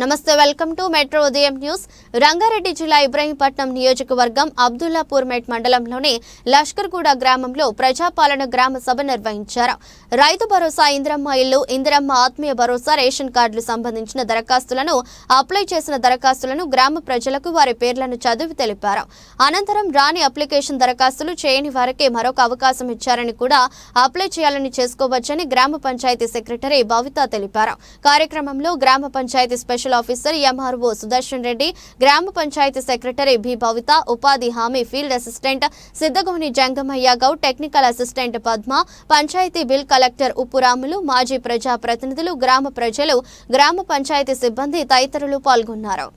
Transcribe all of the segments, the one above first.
నమస్తే, welcome to metro ఉదయం news. Rangareddy జిల్లా ఇబ్రహీంపట్నం నియోజకవర్గం అబ్దుల్లాపూర్మేట్ మండలంలోని లష్కర్గూడ గ్రామంలో ప్రజాపాలన గ్రామ సభ నిర్వహించారు. రైతు భరోసా, ఇందిరమ్మ ఇల్లు, ఇందిరమ్మ ఆత్మీయ భరోసా, రేషన్ కార్డులు సంబంధించిన దరఖాస్తులను అప్లై చేసిన దరఖాస్తులను గ్రామ ప్రజలకు వారి పేర్లను చదివి తెలిపారు. అనంతరం రాని అప్లికేషన్ దరఖాస్తులు చేయని వారికి మరొక అవకాశం ఇచ్చారని, కూడా అప్లై చేయాలని చేసుకోవచ్చని గ్రామ పంచాయతీ సెక్రటరీ భవిత తెలిపారు. కార్యక్రమంలో గ్రామ panchayat special officer MRO Sudarshan Reddy, గ్రామ పంచాయతీ సెక్రటరీ బి భవిత, ఉపాధి హామీ field assistant Siddhagoni Jangamayya Goud, technical assistant Padma, panchayat bill collector Uppuramulu, మాజీ ప్రజా ప్రతినిధులు, గ్రామ ప్రజలు, గ్రామ పంచాయతీ సిబ్బంది తదితరులు పాల్గొన్నారు.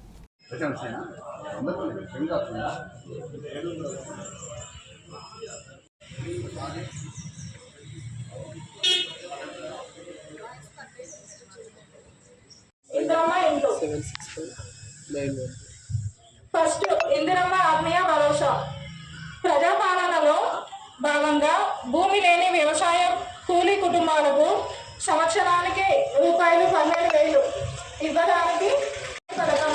ఫస్ట్ ఇందిరమ్మ ఆత్మీయ భరోసా ప్రజాపాలనలో భాగంగా భూమి లేని వ్యవసాయ కూలీ కుటుంబాలకు సంవత్సరానికి రూపాయలు 12,000 ఇవ్వడానికి పథకం.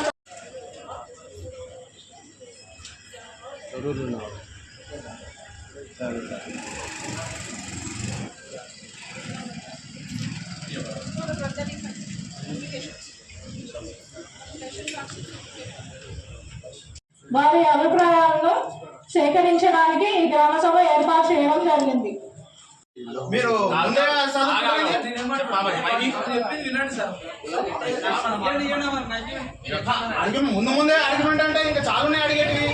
వారి అభిప్రాయాలను సేకరించడానికి ఈ గ్రామ సభ ఏర్పాటు చేయడం జరిగింది. మీరు ముందే ఆర్గ్యుమెంట్ అంటే ఇంకా చాలా అడిగేటివి.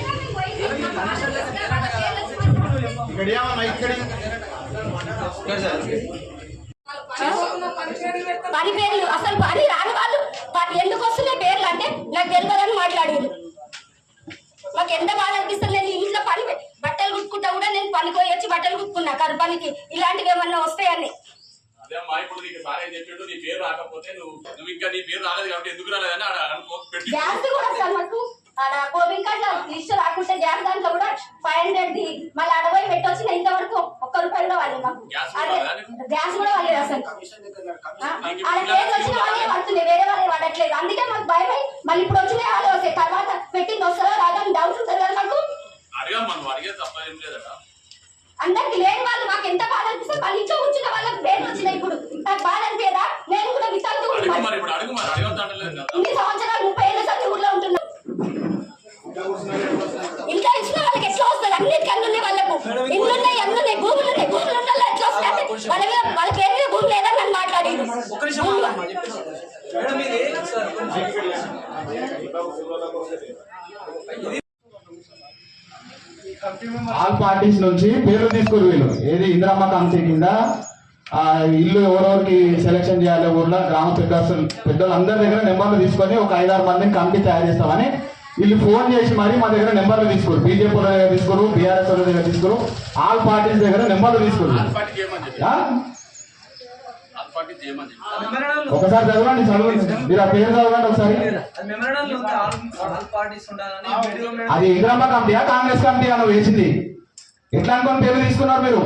పని పేర్లు అసలు పని రాని వాళ్ళు ఎందుకు వస్తున్నాయి పేర్లు అంటే నాకు తెలియదని మాట్లాడారు. మాకు ఎంత బాధ అనిపిస్తుంది. నేను ఇంట్లో పని బట్టలు కుట్టుకుంటా కూడా నేను పనికి పోయి వచ్చి బట్టలు కుట్టుకున్నా కరు పనికి. ఇలాంటివి ఏమన్నా వస్తాయని గ్యాస్ కూడా సార్ మాకు కోవిడ్ కార్డు లిస్ట్ రాకుంటే గ్యాస్ దాంట్లో కూడా 500 మళ్ళీ అడవై పెట్టొచ్చి ఇంతవరకు ₹1 కూడా వాళ్ళు మాకు అదే గ్యాస్ కూడా వాళ్ళే అసలు వచ్చిన వాళ్ళే పడుతున్నాయి, వేరే వాళ్ళే పడట్లేదు. అందుకే మాకు భయం. మళ్ళీ ఇప్పుడు వచ్చినాయి వాళ్ళే వస్తాయి, తర్వాత పెట్టింది వస్తుందో రాదని డౌట్ ఉంటుంది కదా మాకు. అందరికి లేని వాళ్ళు మాకు ఎంత బాధ అనిపిస్తుంది. వాళ్ళ ఇంట్లో కూర్చున్న వాళ్ళకి పేరు వచ్చినాయి. ఇప్పుడు నాకు బాధ అనిపించదా? నేను కూడా వితంతు ఇన్ని సంవత్సరాలు 30 ఏళ్ళ సంది ఊర్లో ఉంటున్నా. ఇంట్లో ఇచ్చిన వాళ్ళకి ఎట్లా వస్తుంది? అన్నిటికీ అన్నున్నాయి, వాళ్ళకు ఇల్లున్నాయి, అన్నున్నాయి, భూములు ఉన్నాయి. భూములు ఉన్న ఎట్లా వస్తాయి? వాళ్ళ పేరు మీద భూమి లేదని నన్ను మాట్లాడింది. ఆల్ పార్టీస్ నుంచి పేర్లు తీసుకుని వీళ్ళు ఏది ఇందిరమ్మ కమిటీ కింద ఇల్లు ఎవరెవరికి సెలక్షన్ చేయాలి ఊర్లో గ్రామ పెద్దలు అందరి దగ్గర నెంబర్లు తీసుకొని ఒక 5-6 మందిని కమిటీ తయారు చేస్తామని వీళ్ళు ఫోన్ చేసి మరి మా దగ్గర నెంబర్లు తీసుకోరు. బీజేపీ వాళ్ళ దగ్గర తీసుకోరు, బీఆర్ఎస్ వాళ్ళ దగ్గర తీసుకోరు, ఆల్ పార్టీస్ దగ్గర నెంబర్లు తీసుకోరు. ఒకసారి చదవండి, మీరు ఆ పేరు చదవండి ఒకసారి. అది ఇందిరమ్మ కమిటీయా కాంగ్రెస్ కమిటీ అని వేసింది? ఎట్లా అనుకోని పేరు తీసుకున్నారు మీరు?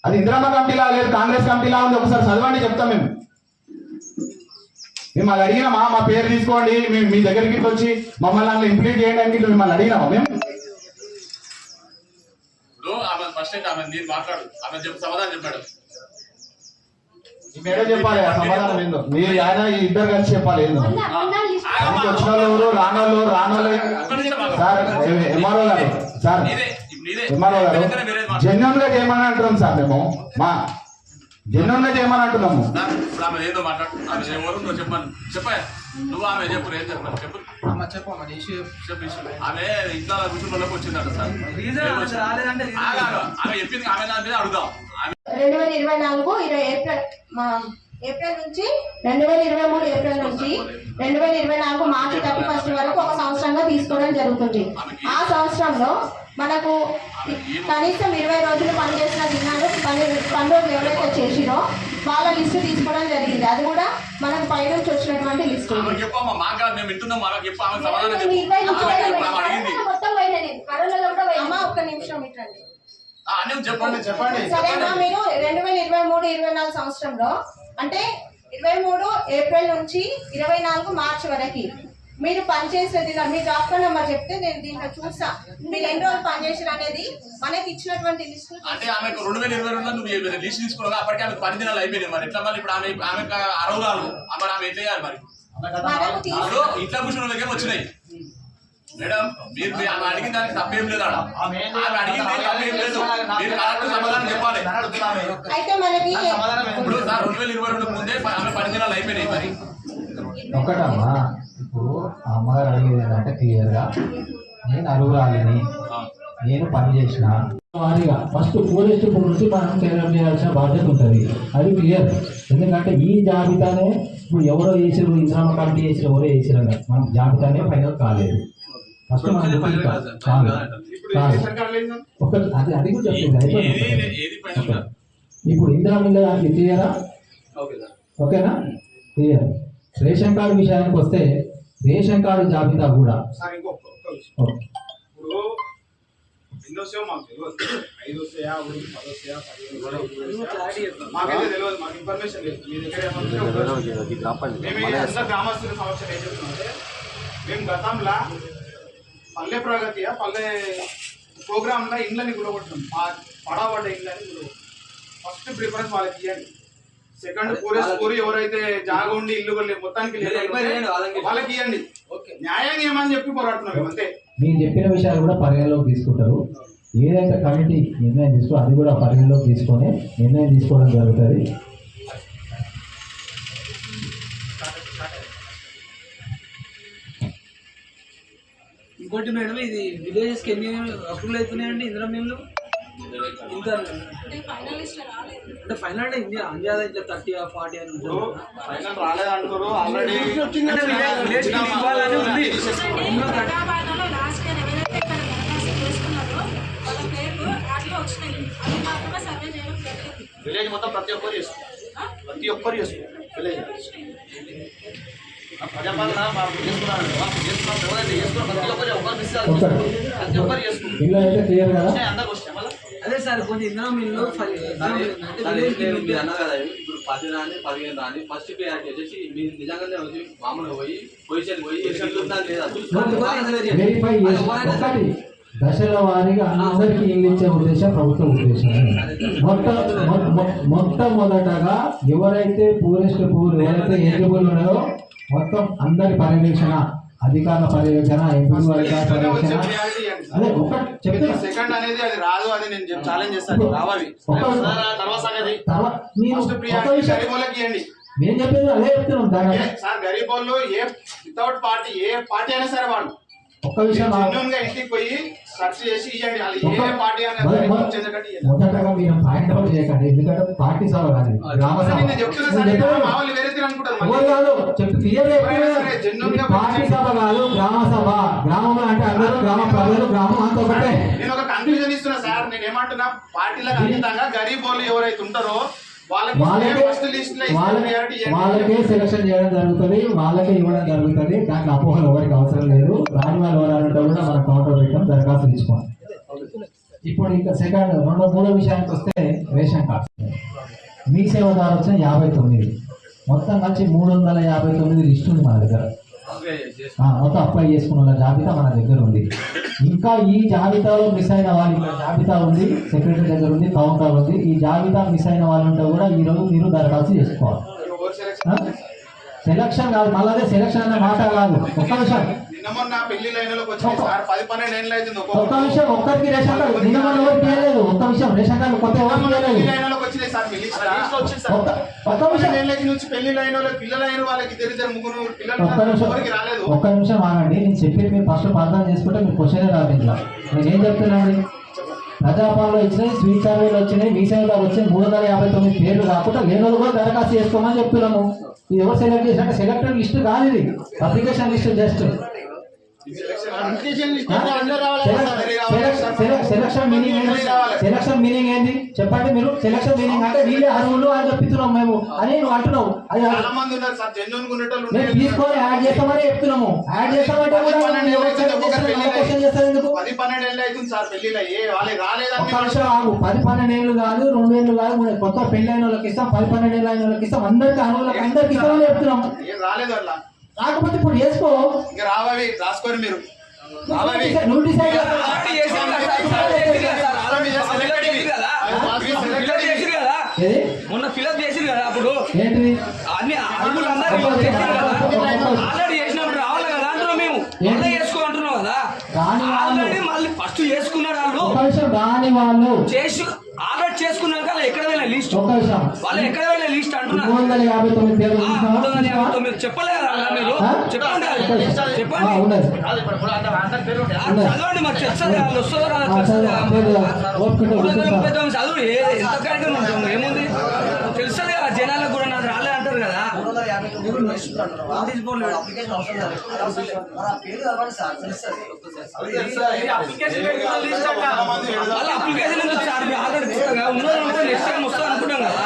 అది ఇందిరమ్మ కమిటీలా లేదు, కాంగ్రెస్ కమిటీలా ఉంది. ఒకసారి చదవండి, చెప్తాం మేము. మిమ్మల్ని అడిగినామా మా పేరు తీసుకోండి, మేము మీ దగ్గరికి వచ్చి మమ్మల్ని అందులో ఇంప్లీట్ చేయడానికి మిమ్మల్ని అడిగినామా మేము? మేడం చెప్పాలి సమాధానం ఏందో. మీరు ఆయన ఇద్దరు కలిసి చెప్పాలి ఏందో. వచ్చిన వాళ్ళు ఎవరు, రానోళ్ళు సార్. ఎంఆర్ఓ గారు సార్, ఎంఆర్ఓ గారు జెన్యున్ గా చేయమని అంటున్నాం సార్. మేము మా జెన్యున్ గా చేయమని అంటున్నాము. నువ్వు ఆమె చెప్పు, ఏం చెప్పాను చెప్పు. ఆమె ఇంట్లో కుటుంబంలోకి వచ్చిందట సార్. ఆమె చెప్పింది ఆమె దాని మీద అడుగుదాం. 2024 ఏప్రిల్ నుంచి 2023 ఏప్రిల్ నుంచి 2024 మార్చి 31 వరకు ఒక సంవత్సరంగా తీసుకోవడం జరుగుతుంది. ఆ సంవత్సరంలో మనకు కనీసం 20 రోజులు పనిచేసిన దినాలు 10 రోజులు ఎవరైతే చేసిరో వాళ్ళ లిస్టు తీసుకోవడం జరిగింది. అది కూడా మనకు పై నుంచి వచ్చినటువంటి లిస్టు. ఒక్క నిమిషం ఇట్రండి. చెప్పండి. సరేనా, మీరు 2023-24 సంవత్సరంలో అంటే 23 ఏప్రిల్ నుంచి 24 మార్చి వరకు మీరు పనిచేసేది మీ డాక్టర్ నెంబర్ చెప్తే నేను దీంట్లో చూస్తా మీరు ఎన్ని రోజులు పనిచేసారు అనేది మనకి ఇచ్చినటువంటి లిస్ట్. అంటే ఆమెకు 2022 నువ్వు లిస్ట్ తీసుకున్నావు అప్పటికే ఆమెకు 10 దినాలు అయిపోయినాయి. మరి ఎట్లా మళ్ళీ ఇప్పుడు ఆమెకు అరవరాలు మరి ఆమె ఎట్లా చేయాలి మరి? ఇప్పుడు ఇంట్లో కూర్చున్న వాళ్ళకే వచ్చినాయి మేడం. మీరు ఆమె అడిగిన దానికి తప్పేం లేదు. ఆమె అడిగింది తప్పేం లేదు. మీరు కరెక్ట్ సమాధానం చెప్పాలి. అయితే మనకి ఇప్పుడు 2022 ముందే ఆమె 10 దినాలు అయిపోయినాయి. మరి ఒకటమ్మా, ఇప్పుడు ఆ అమ్మగారు అడిగేది ఏంటంటే క్లియర్గా నేను అరుగురాలిని, నేను పని చేసిన వారిగా ఫస్ట్ పోలీస్ నుంచి మనం కేరళ చేయాల్సిన బాధ్యత ఉంటుంది. అది క్లియర్. ఎందుకంటే ఈ జాబితానే ఇప్పుడు ఎవరో వేసారు, ఇంద్రామ కమిటీ వేసారు, ఎవరో వేసారు కదా, మనం జాబితానే ఫైనల్ కాలేదు. ఫస్ట్ మనం కాదు అది అది కూడా చెప్తుంది. ఇప్పుడు ఇంద్రామిల్ల క్లియరా? ఓకేనా? క్లియర్. రేషన్ కార్డు విషయానికి వస్తే రేషన్ కార్డు జాబితా కూడా ఇప్పుడు ఎన్నో సేవ మాకు తెలియదు. 5 వస్తాయా, 10 వస్తాయా, 15 మాకైతే తెలియదు. మాకు ఇన్ఫర్మేషన్ లేదు. మీ దగ్గర మేము అందరూ గ్రామస్తుల సమస్యలు ఏం చెప్తున్నామంటే, మేము గతంలో పల్లె ప్రగతి పల్లె ప్రోగ్రాంలో ఇండ్లని గురగొట్టాం. పడబడ్డ ఇండ్లని గురగొట్టాం. ఫస్ట్ ప్రిఫరెన్స్ వాళ్ళకి ఇవ్వండి. సెకండ్ పూరి ఎవరైతే జాగా ఉండి ఇల్లు మొత్తానికి వాళ్ళకి ఇవ్వండి. న్యాయాన్ని ఏమని చెప్పి పోరాడుతున్నాం అంతే. మీరు చెప్పిన విషయాలు కూడా పరిగణలోకి తీసుకుంటారు. ఏదైతే కమిటీ నిర్ణయం తీసుకో అది కూడా పరిగణలోకి తీసుకొని నిర్ణయం తీసుకోవడం జరుగుతుంది. ఇంకోటి మేడం, ఇది విలేజెస్కి ఎన్ని అప్రూవల్ అవుతున్నాయండి ఇందులో మేము ఇంకా అంటే ఫైనల్ అంటే ఇండియా అందాజ ఇట్లా 30 or 40 అని ఉంటుంది. ఫైనల్ రాలేదంటారు. ఆల్రెడీ విలేజ్ మొత్తం ప్రతి ఒక్కరు చేస్తారు. విలేజ్ ప్రజాపాలన ఇలా అయితే క్లియర్ కదా? అదే సార్ కొంచెం ఇందులో మీరు మీరు అన్నారు కదా, ఇప్పుడు 10 రాని 15 రాని ఫస్ట్ ప్రియారిటీ వచ్చేసి మీరు నిజంగానే వచ్చి మామూలుగా పోయి పొజిషన్ పోయి వెరిఫై చేసి ఒకటి దశల వారీగా అందరికీ ఇల్లు ఇచ్చే ఉద్దేశం ప్రభుత్వ ఉద్దేశం. మొట్టమొదటగా ఎవరైతే పూరెస్ట్ ఎవరైతే ఎలిజిబుల్ ఉన్నారో మొత్తం అందరి పర్యవేక్షణ, అధికారుల పర్యవేక్షణ, ఎంపీ పర్యవేక్షణ. అదే ఒకటి చెప్తే సెకండ్ అనేది అది రాదు. అది నేను ఛాలెంజ్ చేస్తాను. రావాలి నేను చెప్పేది అదే చెప్తున్నాం సార్. గరీబ్ వాళ్ళు వితౌట్ పార్టీ ఏ పార్టీ అయినా సరే వాళ్ళు ఒక్క విషయం ఇంటికి పోయి సెర్చ్ చేసి ఇవ్వండి. ఏ పార్టీ మొదటగా మీరు పాయింట్ అవుట్ చేయకండి. ఎందుకంటే పార్టీ సభ కాదు, గ్రామ సభ. పార్టీ సభ కాదు, గ్రామ సభ. గ్రామంలో అంటే అందరూ గ్రామ ప్రజలు, గ్రామం అంతా ఒకటే. నేను ఒక కన్ఫ్యూజన్ ఇస్తున్నా సార్. నేను ఏమంటున్నా, పార్టీలకు ఖచ్చితంగా గరీబ్ వాళ్ళు ఎవరైతే ఉంటారో వాళ్ళకే సెలక్షన్ చేయడం జరుగుతుంది, వాళ్ళకే ఇవ్వడం జరుగుతుంది. దాంట్లో అపోహలు ఎవరికి అవసరం లేదు. రాని వాళ్ళు ఎవరంటే కూడా మనం కౌంటర్ పెట్టాం, దరఖాస్తు తీసుకోండి. ఇప్పుడు ఇంకా సెకండ్ మూడో విషయానికి వస్తే రేషన్ కార్డ్స్. మీ సేవ ద్వారా వచ్చిన 59 మొత్తం కలిసి 359 లిస్ట్ ఉంది మన దగ్గర. మొత్తం అప్లై చేసుకున్న వాళ్ళ జాబితా మన దగ్గర ఉంది. ఇంకా ఈ జాబితాలో మిస్ అయిన వాళ్ళు ఇక్కడ జాబితా ఉంది, సెక్రటరీ దగ్గర ఉంది, కౌంటర్ ఉంది. ఈ జాబితా మిస్ అయిన వాళ్ళు ఉంటే కూడా ఈ రోజు మీరు దరఖాస్తు చేసుకోవాలి. సెలక్షన్ కాదు, మళ్ళీ సెలక్షన్ అనే మాట కాదు. ఒక్క విషయం, ఒక్క విషయం, ఒక్కరికి రేషన్ కార్డు నిన్న మొన్న ఎవరికి చేయలేదు. ఒక్క విషయం, రేషన్ కార్డు కొత్త ఎవరికి చేయలేదు. ఒక్క నిమిషం ఆగండి. నేను చెప్పి మీరు ఫస్ట్ అర్థం చేసుకుంటే మీరు క్వశ్చన్ రాదు. ఇంట్లో నేనేం చెప్తున్నాను, ప్రజాపాలనలో వచ్చినాయి, స్వీట్ సర్వేలు వచ్చినాయి, మీ సేవలో వచ్చినాయి. 359 పేర్లు కాకుండా లేని వాళ్ళు కూడా దరఖాస్తు చేసుకోమని చెప్తున్నాము. ఇది ఎవరు సెలెక్ట్ చేసినట్టు సెలెక్టెడ్ లిస్ట్ కాదు, ఇది application list. Just selection meaning ఏంటి? సెలక్షన్ మీనింగ్ ఏంటి చెప్పండి మీరు. సెలక్షన్ మీనింగ్ అంటే వీళ్ళే అర్హులు అని చెప్తున్నాం మేము అని నువ్వు అంటున్నావు. అది చాలా మంది ఉన్నారు సార్, జెన్యూన్ గా ఉండేటోళ్ళు మేము తీసుకొని యాడ్ చేస్తామని చెప్తున్నాము. యాడ్ చేస్తామంటే కూడా క్వశ్చన్ చేస్తారు ఎందుకు? 10-12 ఏళ్ళు అవుతుంది సార్ పెళ్లిలో, వాళ్ళకి రాలేదని ఒక్క నిమిషం ఆగు. 10-12 ఏళ్ళు కాదు, 2 ఏళ్ళు కాదు, కొత్త పెళ్లి అయిన వాళ్ళకి ఇస్తాం, 10-12 ఏళ్ళు అయిన వాళ్ళకి ఇస్తాం, అందరికి అర్హులకు అందరికి ఇస్తామని చెప్తున్నాం. ఏం రాలేదు అట్లా. కాకపోతే ఇప్పుడు చేసుకో. ఇంకా రావవి రాసుకోరు మీరు. నువ్వు డిసైడ్ మొన్న ఫిలప్ చేసింది కదా అప్పుడు ఏంటిది అన్ని అర్హులందరూ ఆల్రెడీ చేసినప్పుడు రావాలి కదా అంటున్నాం మేము. మళ్ళీ చేసుకో అంటున్నాం కదా. ఆల్రెడీ మళ్ళీ ఫస్ట్ చేసుకున్నారు వాళ్ళు. రాని వాళ్ళు చేసి ఆల్రెడీ చేసుకున్నాక ఎక్కడ వెళ్ళిన లిస్ట్ వాళ్ళు ఎక్కడ వెళ్ళిన లిస్ట్ అంటున్నారు. 359 పేర్లు 359 చెప్పలేదు కదా మీరు. చెప్పండి చెప్పండి చదవండి మాకు తెలుస్తుంది వాళ్ళు వస్తారో చదువు ఎంత కార్యక్రమం ఉంటాము ఏముంది తెలుస్తుంది కదా జనాలకు కూడా నాకు రాలే అంటారు కదా. వాళ్ళ అప్లికేషన్ ఆల్రెడీ నెక్స్ట్ టైం వస్తా అనుకుంటాం కదా.